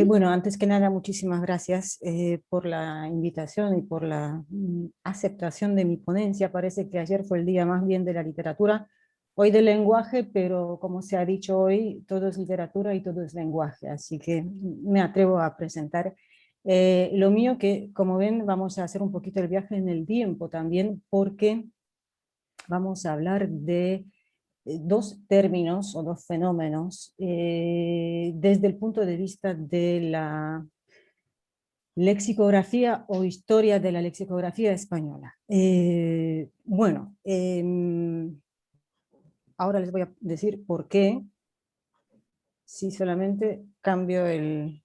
Bueno, antes que nada, muchísimas gracias por la invitación y por la aceptación de mi ponencia. Parece que ayer fue el día más bien de la literatura, hoy del lenguaje, pero como se ha dicho hoy, todo es literatura y todo es lenguaje, así que me atrevo a presentar lo mío, que como ven vamos a hacer un poquito el viaje en el tiempo también, porque vamos a hablar de dos términos o dos fenómenos desde el punto de vista de la lexicografía o historia de la lexicografía española. Bueno, ahora les voy a decir por qué, si solamente cambio el...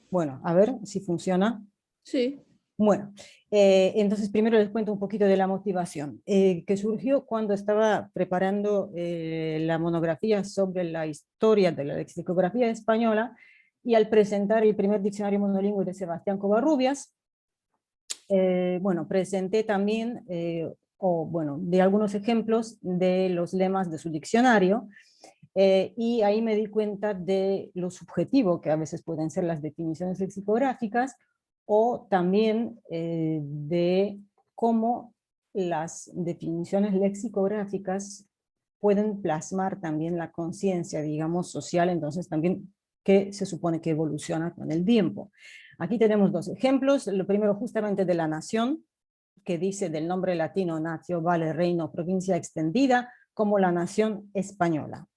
Bueno, a ver si funciona. Sí. Bueno, entonces primero les cuento un poquito de la motivación, que surgió cuando estaba preparando la monografía sobre la historia de la lexicografía española, y al presentar el primer diccionario monolingüe de Sebastián Covarrubias, bueno, presenté también, bueno, de algunos ejemplos de los lemas de su diccionario, y ahí me di cuenta de lo subjetivo que a veces pueden ser las definiciones lexicográficas, o también de cómo las definiciones lexicográficas pueden plasmar también la conciencia, digamos, social, entonces también que se supone que evoluciona con el tiempo. Aquí tenemos dos ejemplos, lo primero justamente de la nación, que dice del nombre latino natio, vale, reino, provincia extendida, como la nación española.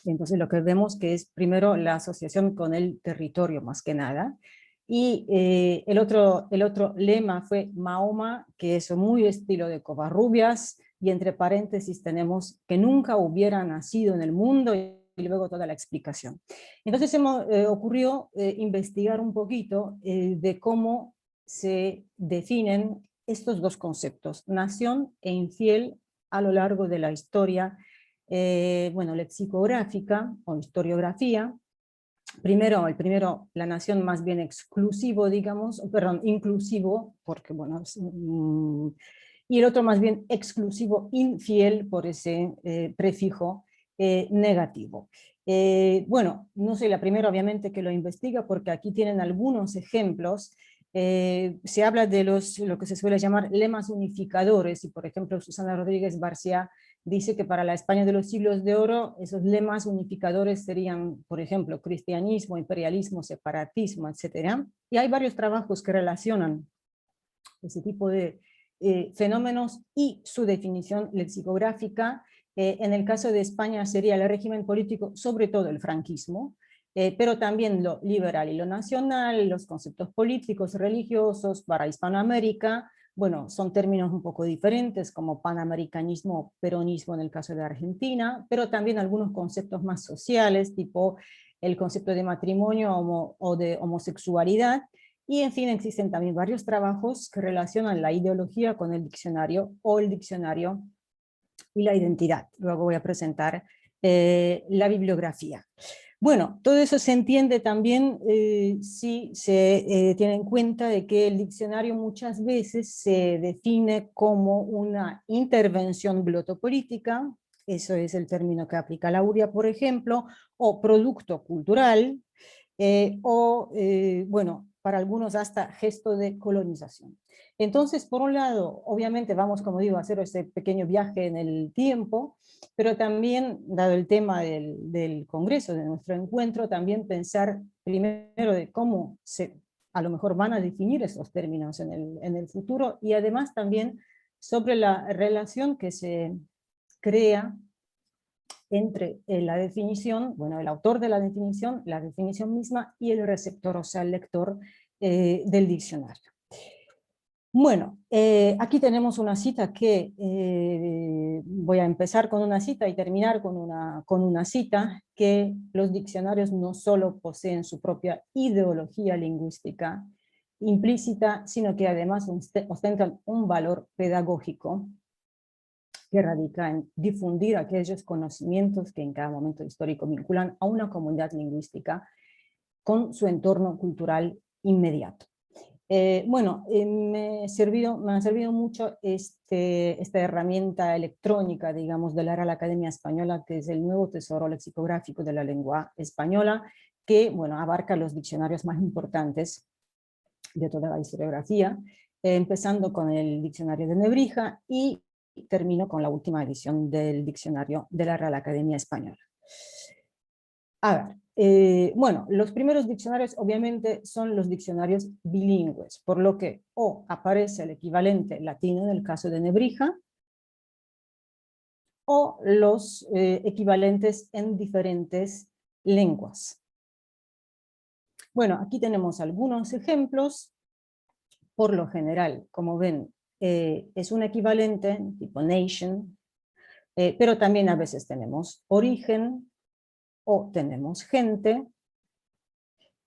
Entonces lo que vemos que es primero la asociación con el territorio más que nada. Y el otro lema fue Mahoma, que es muy estilo de Covarrubias, y entre paréntesis tenemos que nunca hubiera nacido en el mundo, y luego toda la explicación. Entonces ocurrió investigar un poquito de cómo se definen estos dos conceptos, nación e infiel, a lo largo de la historia, bueno, lexicográfica o historiografía. Primero, el primero, la nación más bien exclusivo, digamos, perdón, inclusivo, porque bueno, y el otro más bien exclusivo, infiel, por ese prefijo negativo. Bueno, no soy la primera obviamente que lo investiga, porque aquí tienen algunos ejemplos. Se habla de lo que se suele llamar lemas unificadores, y por ejemplo Susana Rodríguez Barcia dice que para la España de los siglos de oro esos lemas unificadores serían, por ejemplo, cristianismo, imperialismo, separatismo, etc. Y hay varios trabajos que relacionan ese tipo de fenómenos y su definición lexicográfica. En el caso de España sería el régimen político, sobre todo el franquismo, pero también lo liberal y lo nacional, los conceptos políticos, religiosos para Hispanoamérica. Bueno, son términos un poco diferentes, como panamericanismo, peronismo en el caso de Argentina, pero también algunos conceptos más sociales, tipo el concepto de matrimonio o de homosexualidad. Y en fin, existen también varios trabajos que relacionan la ideología con el diccionario, o el diccionario y la identidad. Luego voy a presentar la bibliografía. Bueno, todo eso se entiende también si se tiene en cuenta de que el diccionario muchas veces se define como una intervención glotopolítica, eso es el término que aplica Lauria, por ejemplo, o producto cultural, bueno, para algunos hasta gesto de colonización. Entonces, por un lado, obviamente vamos, como digo, a hacer ese pequeño viaje en el tiempo, pero también, dado el tema del Congreso, de nuestro encuentro, también pensar primero de cómo a lo mejor van a definir esos términos en el futuro, y además también sobre la relación que se crea entre la definición, bueno, el autor de la definición misma, y el receptor, o sea, el lector del diccionario. Bueno, aquí tenemos una cita que voy a empezar con una cita y terminar con una cita, que los diccionarios no solo poseen su propia ideología lingüística implícita, sino que además ostentan un valor pedagógico que radica en difundir aquellos conocimientos que en cada momento histórico vinculan a una comunidad lingüística con su entorno cultural inmediato. Me han servido mucho esta herramienta electrónica, digamos, de la Real Academia Española, que es el nuevo tesoro lexicográfico de la lengua española, que, bueno, abarca los diccionarios más importantes de toda la historiografía, empezando con el diccionario de Nebrija y termino con la última edición del diccionario de la Real Academia Española. A ver, los primeros diccionarios obviamente son los diccionarios bilingües, por lo que o aparece el equivalente latino en el caso de Nebrija, o los equivalentes en diferentes lenguas. Bueno, aquí tenemos algunos ejemplos. Por lo general, como ven, es un equivalente tipo nation, pero también a veces tenemos origen o tenemos gente.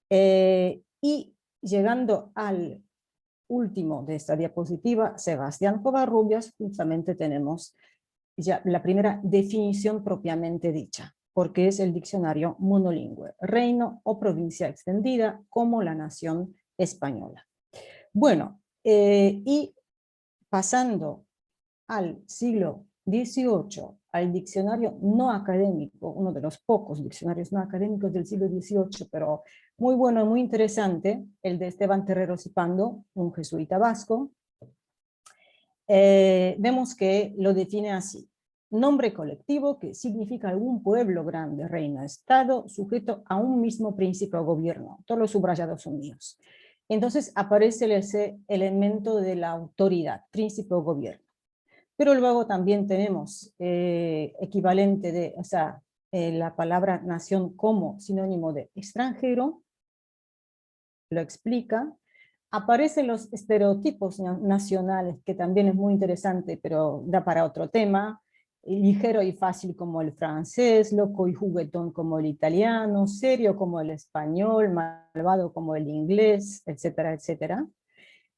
Y llegando al último de esta diapositiva, Sebastián Covarrubias, justamente tenemos ya la primera definición propiamente dicha, porque es el diccionario monolingüe, reino o provincia extendida como la nación española. Bueno, y pasando al siglo XVIII, al diccionario no académico, uno de los pocos diccionarios no académicos del siglo XVIII, pero muy bueno y muy interesante, el de Esteban Terreros y Pando, un jesuita vasco. Vemos que lo define así: nombre colectivo que significa algún pueblo, grande, reino, estado, sujeto a un mismo príncipe o gobierno. Todos los subrayados son míos. Entonces aparece ese elemento de la autoridad, príncipe o gobierno. Pero luego también tenemos equivalente de, o sea, la palabra nación como sinónimo de extranjero, lo explica. Aparecen los estereotipos nacionales, que también es muy interesante, pero da para otro tema. Ligero y fácil como el francés, loco y juguetón como el italiano, serio como el español, malvado como el inglés, etcétera, etcétera.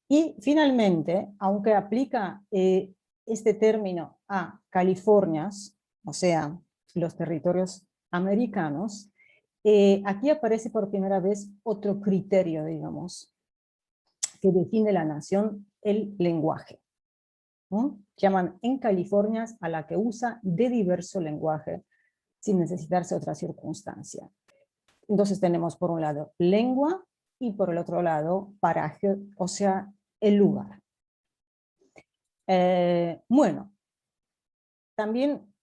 Y finalmente, aunque aplica este término a Californias, o sea, los territorios americanos, aquí aparece por primera vez otro criterio, digamos, que define la nación, el lenguaje. ¿No? Llaman en Californias a la que usa de diverso lenguaje, sin necesitarse otra circunstancia. Entonces tenemos por un lado lengua y por el otro lado paraje, o sea, el lugar. También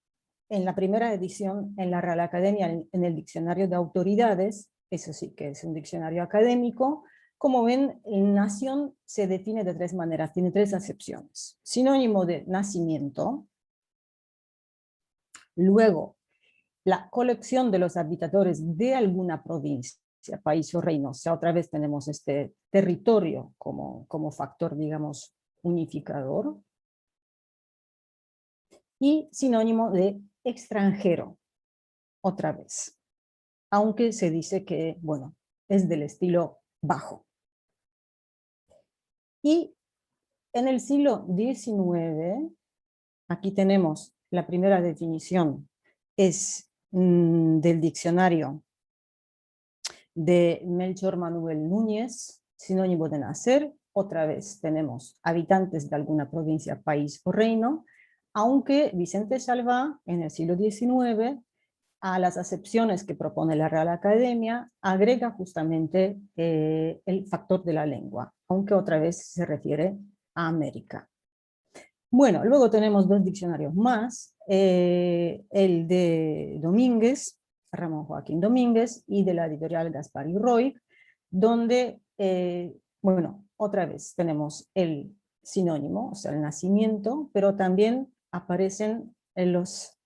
en la primera edición en la Real Academia, en el diccionario de autoridades, eso sí que es un diccionario académico, como ven, nación se define de tres maneras, tiene tres acepciones. Sinónimo de nacimiento, luego la colección de los habitadores de alguna provincia, país o reino, o sea, otra vez tenemos este territorio como factor, digamos, unificador, y sinónimo de extranjero, otra vez, aunque se dice que, bueno, es del estilo bajo. Y en el siglo XIX, aquí tenemos la primera definición, es del diccionario de Melchor Manuel Núñez, sinónimo de nacer. Otra vez tenemos habitantes de alguna provincia, país o reino, aunque Vicente Salvá en el siglo XIX a las acepciones que propone la Real Academia agrega justamente el factor de la lengua, aunque otra vez se refiere a América. Bueno, luego tenemos dos diccionarios más, el de Domínguez, Ramón Joaquín Domínguez, y de la editorial Gaspar y Roy, donde, otra vez tenemos el sinónimo, o sea, el nacimiento, pero también aparecen en los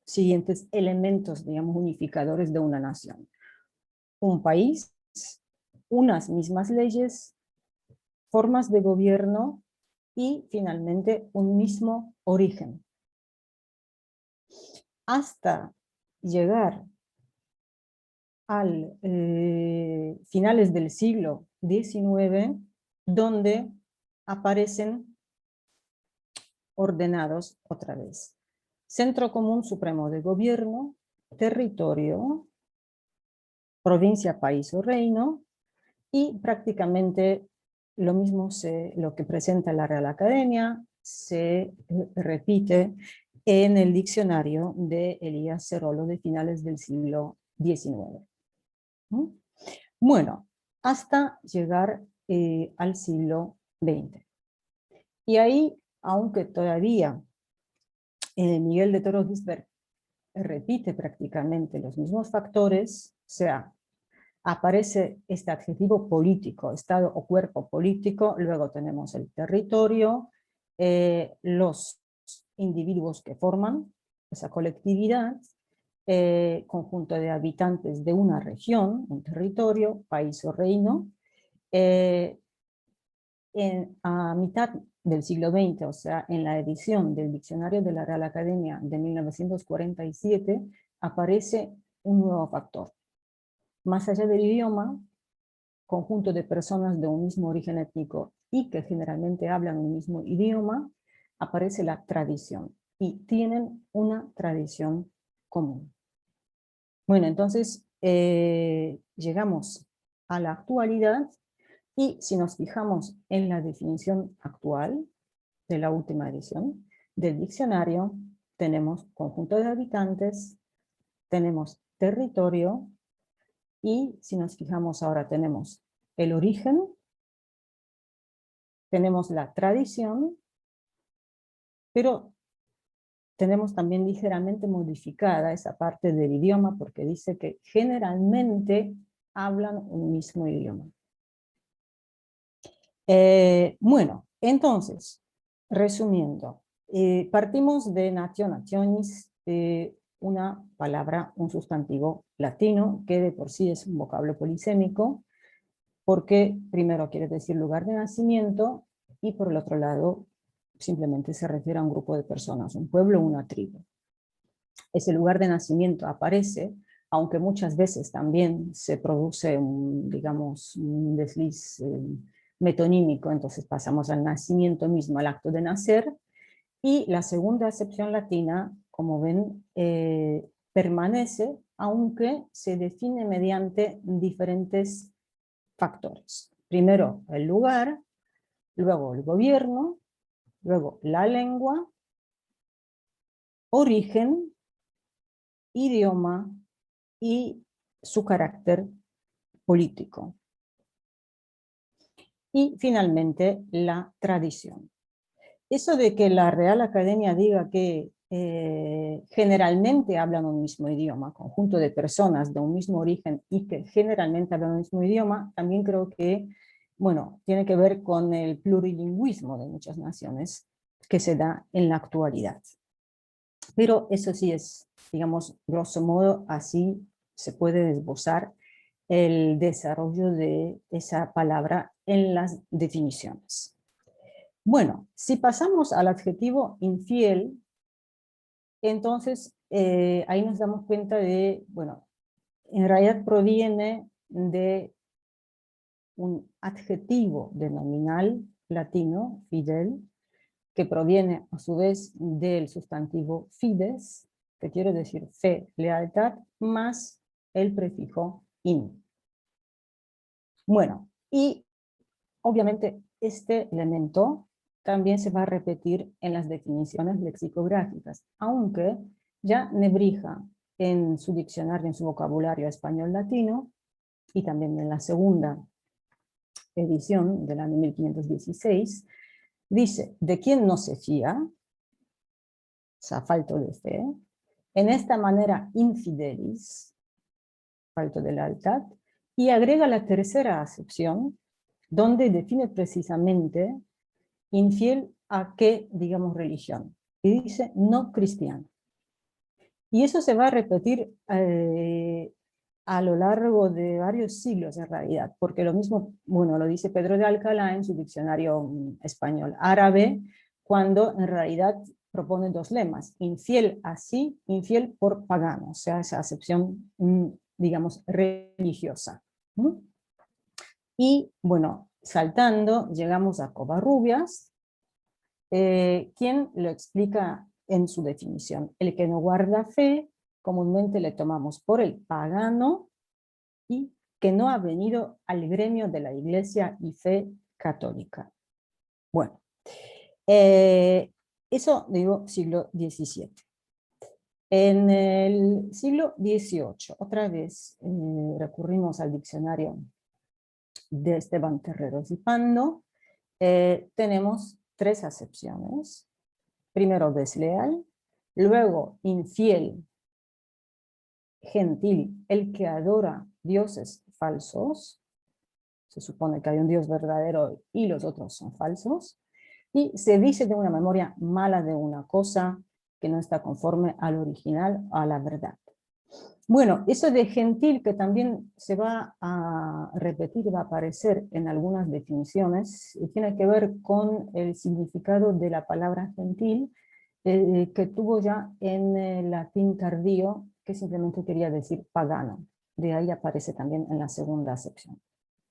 siguientes elementos, digamos, unificadores de una nación. Un país, unas mismas leyes, formas de gobierno y finalmente un mismo origen. Hasta llegar al finales del siglo XIX, donde aparecen ordenados otra vez: Centro Común Supremo de Gobierno, territorio, provincia, país o reino, y prácticamente lo mismo lo que presenta la Real Academia se repite en el diccionario de Elías Cerolo de finales del siglo XIX. ¿Mm? Bueno, hasta llegar al siglo XX. Y ahí, aunque todavía Miguel de Toro Gisbert repite prácticamente los mismos factores, o sea, aparece este adjetivo político, estado o cuerpo político, luego tenemos el territorio, los individuos que forman esa colectividad, conjunto de habitantes de una región, un territorio, país o reino. A mitad del siglo XX, o sea, en la edición del Diccionario de la Real Academia de 1947, aparece un nuevo factor. Más allá del idioma, conjunto de personas de un mismo origen étnico y que generalmente hablan un mismo idioma, aparece la tradición y tienen una tradición común. Bueno, entonces llegamos a la actualidad y si nos fijamos en la definición actual de la última edición del diccionario, tenemos conjunto de habitantes, tenemos territorio y si nos fijamos ahora tenemos el origen, tenemos la tradición, pero tenemos también ligeramente modificada esa parte del idioma porque dice que generalmente hablan un mismo idioma. Bueno, entonces, resumiendo, partimos de natio nationis, una palabra, un sustantivo latino, que de por sí es un vocablo polisémico, porque primero quiere decir lugar de nacimiento, y por el otro lado, simplemente se refiere a un grupo de personas, un pueblo o una tribu. Ese lugar de nacimiento aparece, aunque muchas veces también se produce digamos, un desliz metonímico, entonces pasamos al nacimiento mismo, al acto de nacer, y la segunda acepción latina, como ven, permanece, aunque se define mediante diferentes factores. Primero el lugar, luego el gobierno, luego la lengua, origen, idioma y su carácter político. Y finalmente la tradición. Eso de que la Real Academia diga que generalmente hablan un mismo idioma, conjunto de personas de un mismo origen y que generalmente hablan un mismo idioma, también creo que, bueno, tiene que ver con el plurilingüismo de muchas naciones que se da en la actualidad. Pero eso sí es, digamos, grosso modo, así se puede esbozar el desarrollo de esa palabra en las definiciones. Bueno, si pasamos al adjetivo infiel, entonces ahí nos damos cuenta de, bueno, en realidad proviene de un adjetivo denominal latino, fidel, que proviene a su vez del sustantivo fides, que quiere decir fe, lealtad, más el prefijo in. Bueno, y obviamente este elemento también se va a repetir en las definiciones lexicográficas, aunque ya Nebrija en su diccionario, en su vocabulario español latino, y también en la segunda edición del año 1516, dice, ¿de quién no se fía? O sea, falto de fe. En esta manera infidelis, falto de lealtad, y agrega la tercera acepción, donde define precisamente infiel a qué, digamos, religión. Y dice no cristiano. Y eso se va a repetir a lo largo de varios siglos en realidad, porque lo mismo, bueno, lo dice Pedro de Alcalá en su diccionario español árabe, cuando en realidad propone dos lemas, infiel así, infiel por pagano, o sea, esa acepción, digamos, religiosa. Y bueno, saltando, llegamos a Covarrubias, quien lo explica en su definición. El que no guarda fe, comúnmente le tomamos por el pagano y que no ha venido al gremio de la iglesia y fe católica. Bueno, eso digo siglo XVII. En el siglo XVIII, otra vez recurrimos al diccionario de Esteban Terreros y Pando. Tenemos tres acepciones. Primero desleal, luego infiel, gentil, el que adora dioses falsos. Se supone que hay un Dios verdadero y los otros son falsos. Y se dice de una memoria mala de una cosa que no está conforme al original, a la verdad. Bueno, eso de gentil, que también se va a repetir, va a aparecer en algunas definiciones, tiene que ver con el significado de la palabra gentil, que tuvo ya en el latín tardío, que simplemente quería decir pagano. De ahí aparece también en la segunda acepción.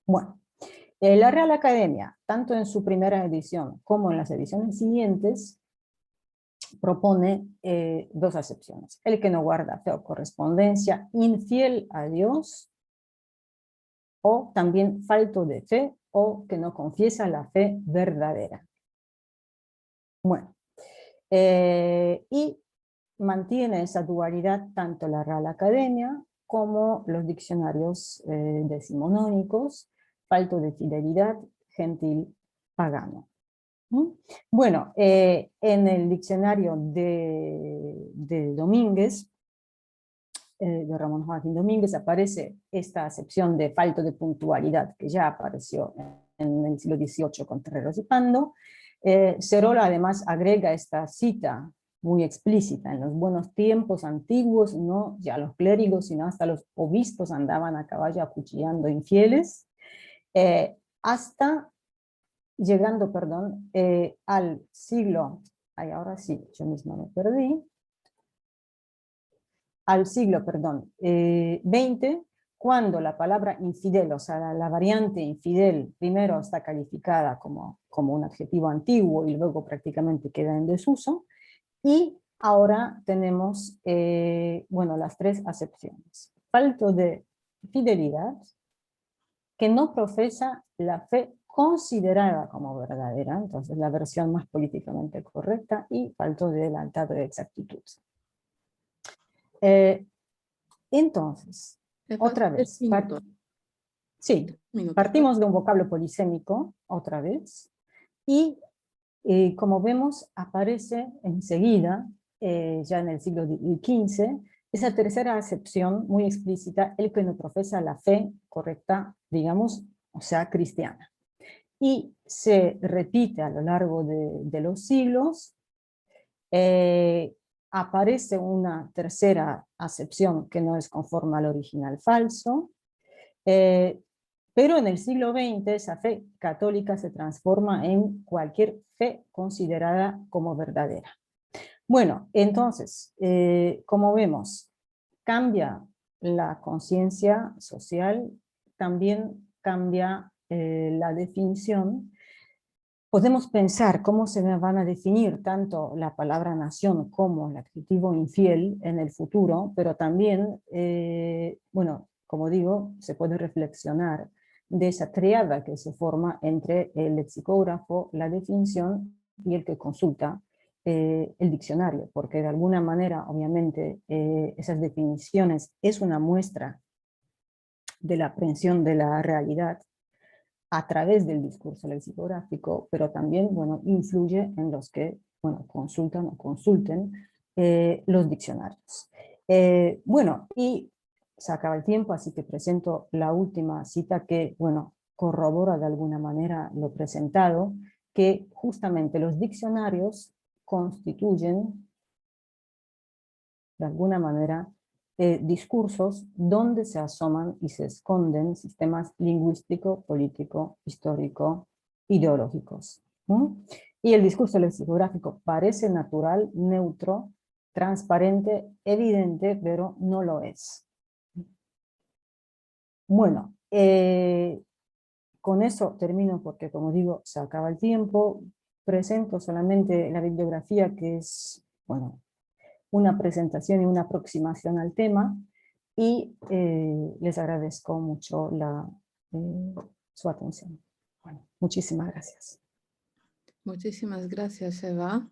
Bueno, la Real Academia, tanto en su primera edición como en las ediciones siguientes, propone dos acepciones. El que no guarda fe o correspondencia, infiel a Dios, o también falto de fe, o que no confiesa la fe verdadera. Bueno, y mantiene esa dualidad tanto la Real Academia como los diccionarios decimonónicos, falto de fidelidad, gentil, pagano. Bueno, en el diccionario de Domínguez, de Ramón Joaquín Domínguez, aparece esta acepción de falto de puntualidad que ya apareció en el siglo XVIII con Terreros y Pando. Cerola además agrega esta cita muy explícita: en los buenos tiempos antiguos, no ya los clérigos, sino hasta los obispos andaban a caballo acuchillando infieles, hasta llegando, perdón, al siglo, ahora sí, yo misma me perdí, al siglo, perdón, XX, cuando la palabra infidel, o sea, la variante infidel, primero está calificada como un adjetivo antiguo y luego prácticamente queda en desuso, y ahora tenemos, bueno, las tres acepciones. Falto de fidelidad, que no profesa la fe considerada como verdadera, entonces la versión más políticamente correcta, y falto de lealtad de exactitud. Entonces, otra vez, sí, partimos de un vocablo polisémico, otra vez, y como vemos, aparece enseguida, ya en el siglo XV, esa tercera acepción muy explícita: el que no profesa la fe correcta, digamos, o sea, cristiana. Y se repite a lo largo de los siglos. Aparece una tercera acepción que no es conforme al original falso, pero en el siglo XX esa fe católica se transforma en cualquier fe considerada como verdadera. Bueno, entonces, como vemos, cambia la conciencia social, también cambia la definición. Podemos pensar cómo se van a definir tanto la palabra nación como el adjetivo infiel en el futuro, pero también, bueno, como digo, se puede reflexionar de esa triada que se forma entre el lexicógrafo, la definición y el que consulta el diccionario, porque de alguna manera, obviamente, esas definiciones es una muestra de la aprehensión de la realidad a través del discurso lexicográfico, pero también, bueno, influye en los que, bueno, consultan o consulten los diccionarios. Bueno, y se acaba el tiempo, así que presento la última cita que, bueno, corrobora de alguna manera lo presentado, que justamente los diccionarios constituyen, de alguna manera, discursos donde se asoman y se esconden sistemas lingüístico, político, histórico, ideológicos. Y el discurso lexicográfico parece natural, neutro, transparente, evidente, pero no lo es. Bueno, con eso termino porque, como digo, se acaba el tiempo. Presento solamente la bibliografía, que es, bueno, una presentación y una aproximación al tema, y les agradezco mucho su atención. Bueno, muchísimas gracias. Muchísimas gracias, Eva.